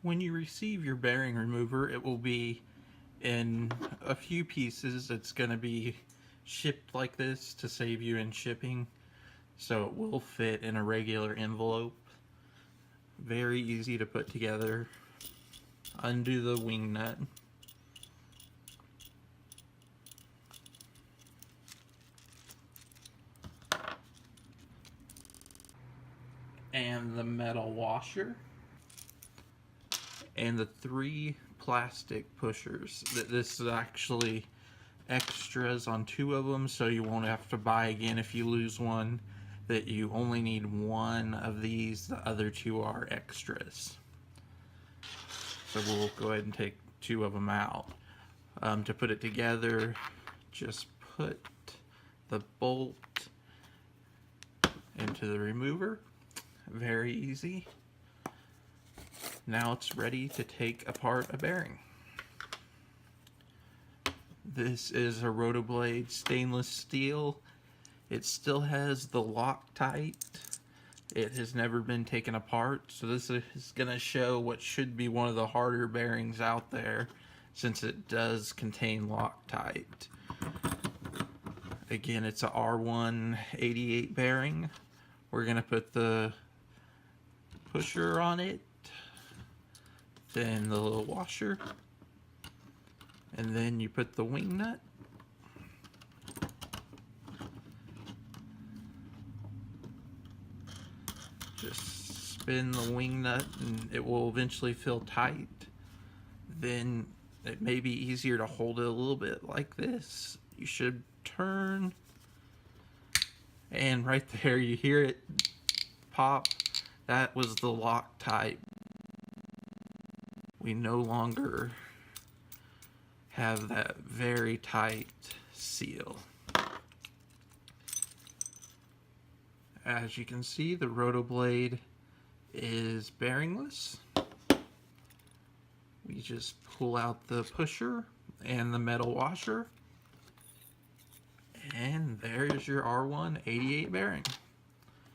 When you receive your bearing remover, it will be in a few pieces. It's going to be shipped like this to save you in shipping, so it will fit in a regular envelope. Very easy to put together. Undo the wing nut. And the metal washer. And the 3 plastic pushers. This is actually extras on 2 of them, so you won't have to buy again if you lose one. That you only need 1 of these, the other 2 are extras. So we'll go ahead and take 2 of them out. To put it together, just put the bolt into the remover. Very easy. Now it's ready to take apart a bearing. This is a Rotoblade stainless steel. It still has the Loctite. It has never been taken apart, so this is going to show what should be one of the harder bearings out there, since it does contain Loctite. Again, it's a R188 bearing. We're going to put the pusher on it, then the little washer, and then you put the wing nut. Just spin the wing nut and it will eventually feel tight. Then it may be easier to hold it a little bit like this. You should turn, and right there you hear it pop. That was the Loctite. We no longer have that very tight seal. As you can see, the Rotoblade is bearingless. We just pull out the pusher and the metal washer, and there's your R188 bearing.